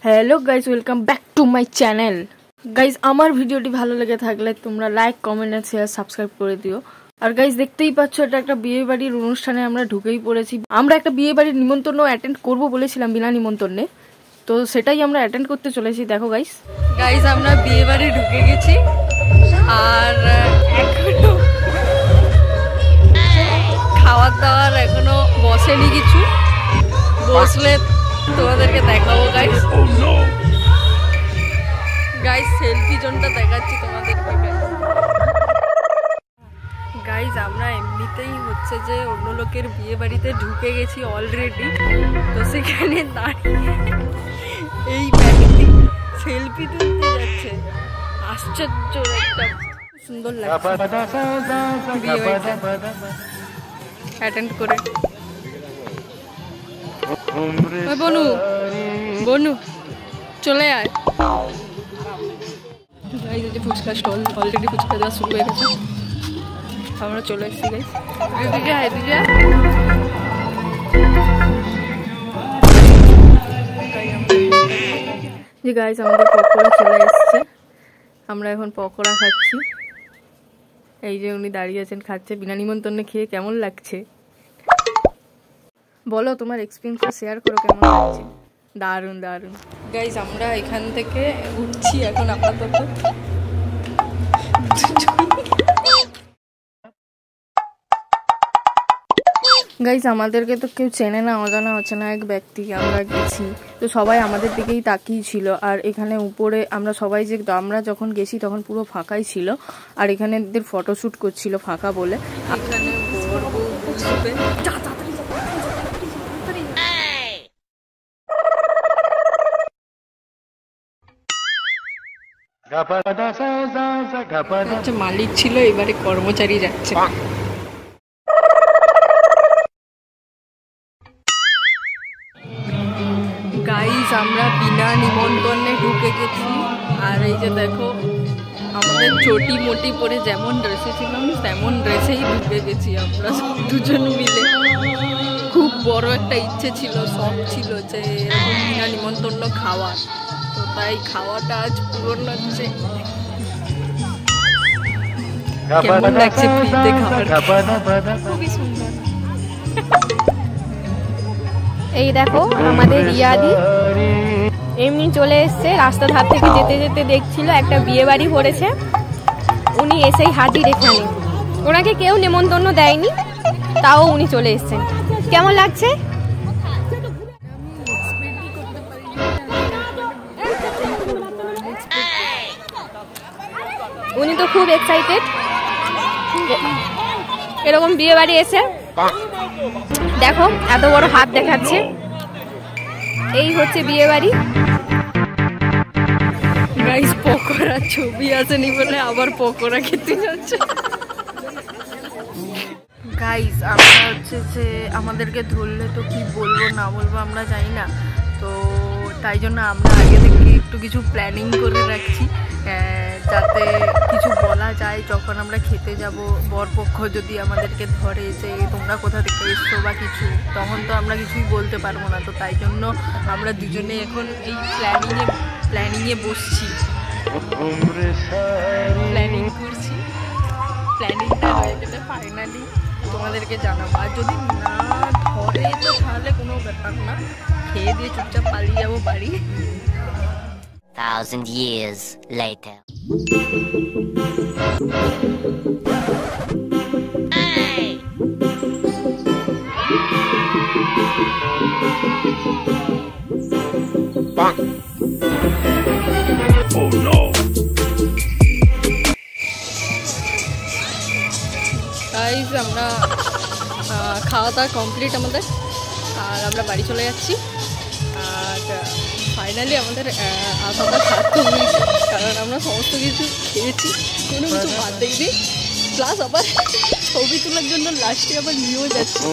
Hello guys, welcome back to my channel. Guys, আমার ভিডিওটি ভালো লেগে থাকলে তোমরা লাইক, কমেন্ট আর শেয়ার, সাবস্ক্রাইব করে দিও। আর গাইস, দেখতেই পাচ্ছ এটা একটা বিয়ে বাড়ির অনুষ্ঠানে আমরা ঢুকেই পড়েছি। আমরা একটা বিয়ে বাড়ির নিমন্ত্রণ অ্যাটেন্ড করবো বলেছিলাম বিনা নিমন্ত্রণে, তো সেটাই আমরা অ্যাটেন্ড করতে চলেছি। দেখো গাইস, আমরা বিয়ে বাড়ি ঢুকে গেছি আর এখনো খাওয়ার দাওয়ার এখনো বসেনি কিছু, বসলে তোমাদেরকে দেখাবো গাইস সেলফি জোনটা দেখাচ্ছি তোমাদেরকে গাইস। আমরা এমনিতেই হচ্ছে যে অন্য লোকের বিয়ে বাড়িতে ঢুকে গেছি অলরেডি, তো সেখানে দাঁড়িয়ে এই ব্যক্তি সেলফি তুলতে যাচ্ছে। আশ্চর্য, একটা সুন্দর লাগছে বিয়ে বাড়িটা অ্যাটেন্ড করে। বনু বনু চলে আয়। ফুচকা স্টল অলরেডি ফুচকা দেওয়া শুরু হয়ে গেছে, আমরা চলে এসেছি গাইস। এদিকে এদিকে যে গাইস আমাদের পকোড়া চলে এসছে, আমরা এখন পকোড়া খাচ্ছি। এই যে উনি দাঁড়িয়ে আছেন, খাচ্ছে বিনা নিমন্ত্রণে। খেয়ে কেমন লাগছে বলো, তোমার এক্সপিরিয়েন্সটা শেয়ার করো, কেমন লাগছে? দারুণ দারুণ গাইস। আমরা এখান থেকে উঠছি এখন আপাতত। গাইস, আমাদেরকে তো কেউ চেনে না, অজানা হচ্ছে না এক ব্যক্তি। আমরা গেছি তো সবাই আমাদের দিকেই তাকিয়ে ছিল। আর এখানে উপরে আমরা সবাই যে আমরা যখন গেছি তখন পুরো ফাঁকাই ছিল, আর এখানে এদের ফটোশ্যুট করছিল ফাঁকা বলে। এখানে বর বউ বসবে। মালিক ছিল, এবারে কর্মচারী যাচ্ছে। গাইস, আমরা বিনা নিমন্ত্রণে ঢুকে গেছি। আর এই যে দেখো, আমাদের চটি মোটি পরে যেমন ড্রেসে ছিলাম তেমন ড্রেসেই ঢুকে গেছি আমরা দুজন মিলে। খুব বড় একটা ইচ্ছে ছিল, শখ ছিল যে এরকম বিনা নিমন্ত্রণ খাওয়ার, তো তাই খাওয়াটা আজ পূরণ হচ্ছে। কেমন লাগছে ফ্রিতে খাবার? খুবই সুন্দর। এই দেখো আমাদের রিয়াদি এমনি চলে এসছে, রাস্তা ধার থেকে যেতে যেতে দেখছিল একটা বিয়ে বাড়ি পড়েছে, উনি এসেই হাজির এখানে। ওনাকে কেউ নেমন্তন্ন দেয়নি, তাও উনি চলে এসছেন। কেমন লাগছে? উনি তো খুব এক্সাইটেড এরকম বিয়ে বাড়ি এসে। দেখো এত বড় হাত দেখাচ্ছে, এই হচ্ছে বিয়ে বাড়ি। গাইস, পকোড়া ছবি আসেনি বলে আবার পকোড়া খেতে যাচ্ছে। গাইস, আমরা হচ্ছে যে আমাদেরকে ধরলে তো কি বলবো না বলবো আমরা জানি না, তো তাই জন্য আমরা আগে থেকে একটু কিছু প্ল্যানিং করে রাখছি, যাতে কিছু বলা যায় যখন আমরা খেতে যাব। বরপক্ষ যদি আমাদেরকে ধরে যে তোমরা কোথা থেকে এসছো বা কিছু, তখন তো আমরা কিছুই বলতে পারবো না। তো তাই জন্য আমরা দুজনে এখন এই প্ল্যানিংয়ে বসছি, প্ল্যানিং করছি। প্ল্যানিংটা হয়ে গেলে ফাইনালি তোমাদেরকে জানাবো। আর যদি না ধরে তো তাহলে কোনো ব্যাপার না, খেয়ে দিয়ে চুপচাপ পালিয়ে যাবো বাড়ি। 1,000 years later. Oh no! Guys, আমরা খাওয়া দাওয়া কমপ্লিট আমাদের, আর আমরা বাড়ি চলে যাচ্ছি। আর ফাইনালি আমাদের আসাটা সার্থক হয়েছে, কারণ আমরা সমস্ত কিছু খেয়েছি, কোনো কিছু বাদ দেয়নি। প্লাস আবার ছবি তোলার জন্য লাস্টে আবার নিয়েও যাচ্ছি।